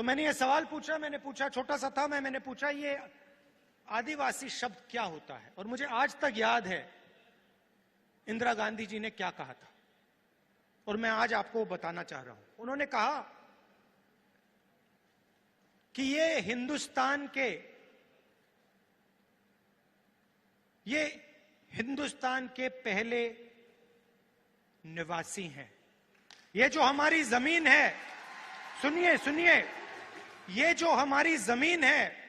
तो मैंने ये सवाल पूछा, मैंने पूछा, छोटा सा था मैंने पूछा ये आदिवासी शब्द क्या होता है। और मुझे आज तक याद है इंदिरा गांधी जी ने क्या कहा था, और मैं आज आपको बताना चाह रहा हूं। उन्होंने कहा कि ये हिंदुस्तान के पहले निवासी हैं। ये जो हमारी जमीन है, सुनिए सुनिए, ये जो हमारी जमीन है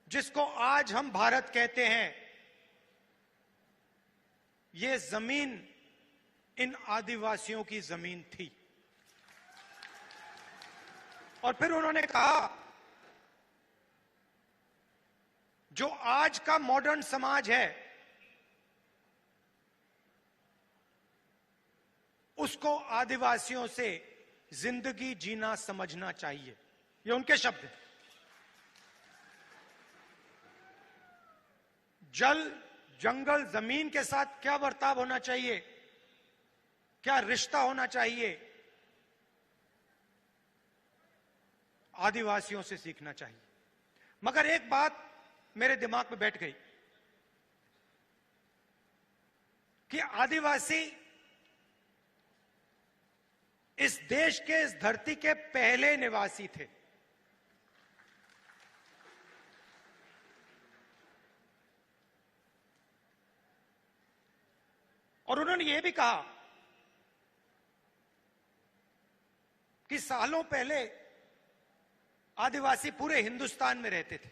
जिसको आज हम भारत कहते हैं, ये जमीन इन आदिवासियों की जमीन थी। और फिर उन्होंने कहा जो आज का मॉडर्न समाज है उसको आदिवासियों से जिंदगी जीना समझना चाहिए। ये उनके शब्द हैं। जल, जंगल, जमीन के साथ क्या बर्ताव होना चाहिए, क्या रिश्ता होना चाहिए, आदिवासियों से सीखना चाहिए। मगर एक बात मेरे दिमाग में बैठ गई कि आदिवासी इस देश के, इस धरती के पहले निवासी थे। और उन्होंने यह भी कहा कि सालों पहले आदिवासी पूरे हिंदुस्तान में रहते थे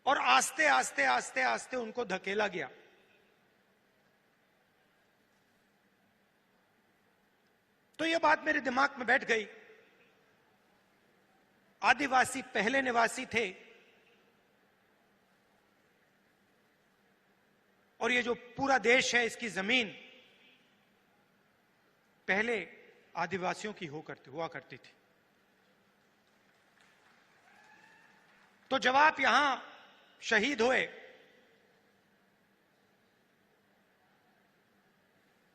और आस्ते आस्ते आस्ते आस्ते उनको धकेला गया। तो यह बात मेरे दिमाग में बैठ गई, आदिवासी पहले निवासी थे और ये जो पूरा देश है, इसकी जमीन पहले आदिवासियों की हुआ करती थी। तो जब आप यहां शहीद हुए,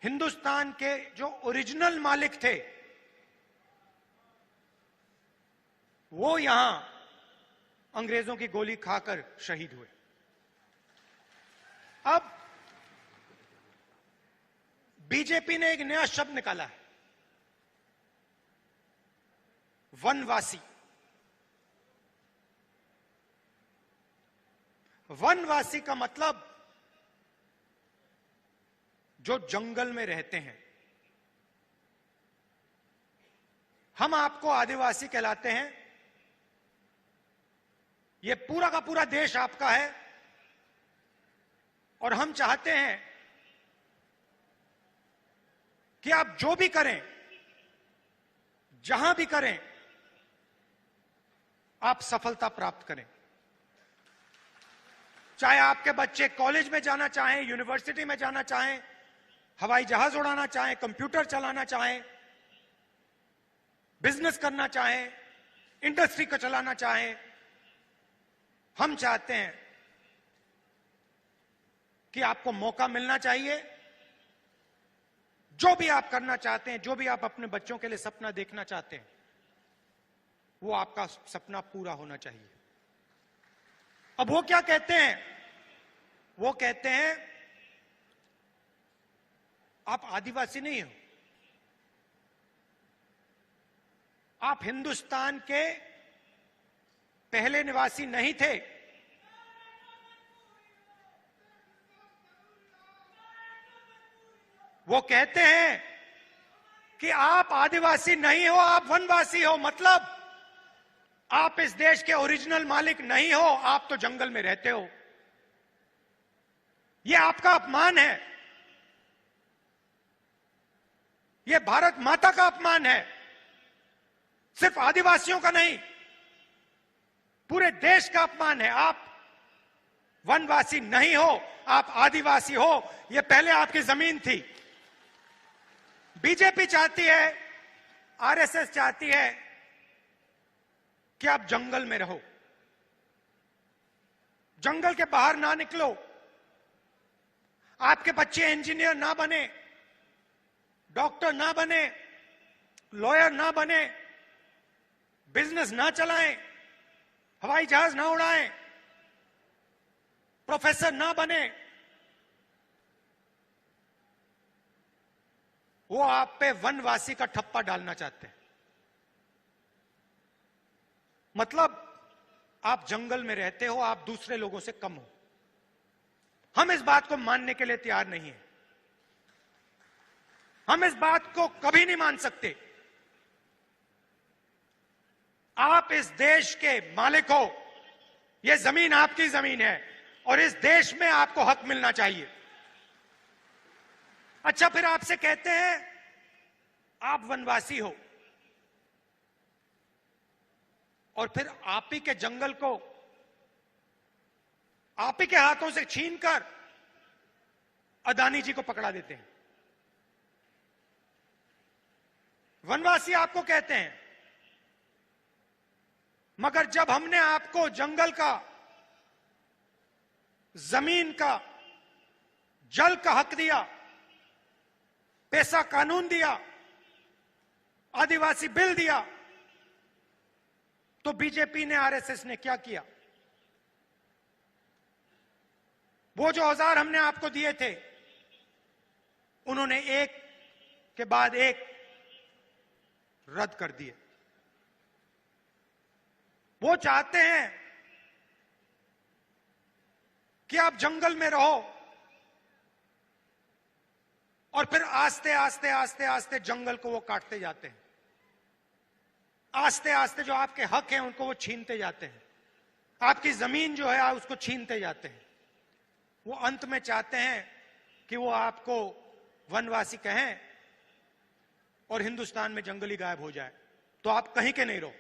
हिंदुस्तान के जो ओरिजिनल मालिक थे वो यहां अंग्रेजों की गोली खाकर शहीद हुए। अब बीजेपी ने एक नया शब्द निकाला है, वनवासी। वनवासी का मतलब जो जंगल में रहते हैं। हम आपको आदिवासी कहलाते हैं, यह पूरा का पूरा देश आपका है और हम चाहते हैं कि आप जो भी करें, जहां भी करें, आप सफलता प्राप्त करें। चाहे आपके बच्चे कॉलेज में जाना चाहें, यूनिवर्सिटी में जाना चाहें, हवाई जहाज उड़ाना चाहें, कंप्यूटर चलाना चाहें, बिजनेस करना चाहें, इंडस्ट्री को चलाना चाहें, हम चाहते हैं कि आपको मौका मिलना चाहिए। जो भी आप करना चाहते हैं, जो भी आप अपने बच्चों के लिए सपना देखना चाहते हैं, वो आपका सपना पूरा होना चाहिए। अब वो क्या कहते हैं? वो कहते हैं आप आदिवासी नहीं हो, आप हिंदुस्तान के पहले निवासी नहीं थे। वो कहते हैं कि आप आदिवासी नहीं हो, आप वनवासी हो। मतलब आप इस देश के ओरिजिनल मालिक नहीं हो, आप तो जंगल में रहते हो। यह आपका अपमान है, यह भारत माता का अपमान है। सिर्फ आदिवासियों का नहीं, पूरे देश का अपमान है। आप वनवासी नहीं हो, आप आदिवासी हो। यह पहले आपकी जमीन थी। बीजेपी चाहती है, आरएसएस चाहती है कि आप जंगल में रहो, जंगल के बाहर ना निकलो, आपके बच्चे इंजीनियर ना बने, डॉक्टर ना बने, लॉयर ना बने, बिजनेस ना चलाएं, हवाई जहाज ना उड़ाएं, प्रोफेसर ना बने, वो आप पे वनवासी का ठप्पा डालना चाहते हैं। मतलब आप जंगल में रहते हो, आप दूसरे लोगों से कम हो। हम इस बात को मानने के लिए तैयार नहीं है। हम इस बात को कभी नहीं मान सकते। आप इस देश के मालिक हो, यह जमीन आपकी जमीन है और इस देश में आपको हक मिलना चाहिए। अच्छा, फिर आपसे कहते हैं आप वनवासी हो और फिर आप ही के जंगल को आप ही के हाथों से छीनकर अदानी जी को पकड़ा देते हैं। वनवासी आपको कहते हैं, मगर जब हमने आपको जंगल का, जमीन का, जल का हक दिया, पैसा कानून दिया, आदिवासी बिल दिया, तो बीजेपी ने, आरएसएस ने क्या किया? वो जो औजार हमने आपको दिए थे, उन्होंने एक के बाद एक रद्द कर दिए। वो चाहते हैं कि आप जंगल में रहो और फिर आस्ते आस्ते आस्ते आस्ते जंगल को वो काटते जाते हैं। आस्ते आस्ते जो आपके हक हैं उनको वो छीनते जाते हैं। आपकी जमीन जो है उसको छीनते जाते हैं। वो अंत में चाहते हैं कि वो आपको वनवासी कहें और हिंदुस्तान में जंगली गायब हो जाए, तो आप कहीं के नहीं रहो।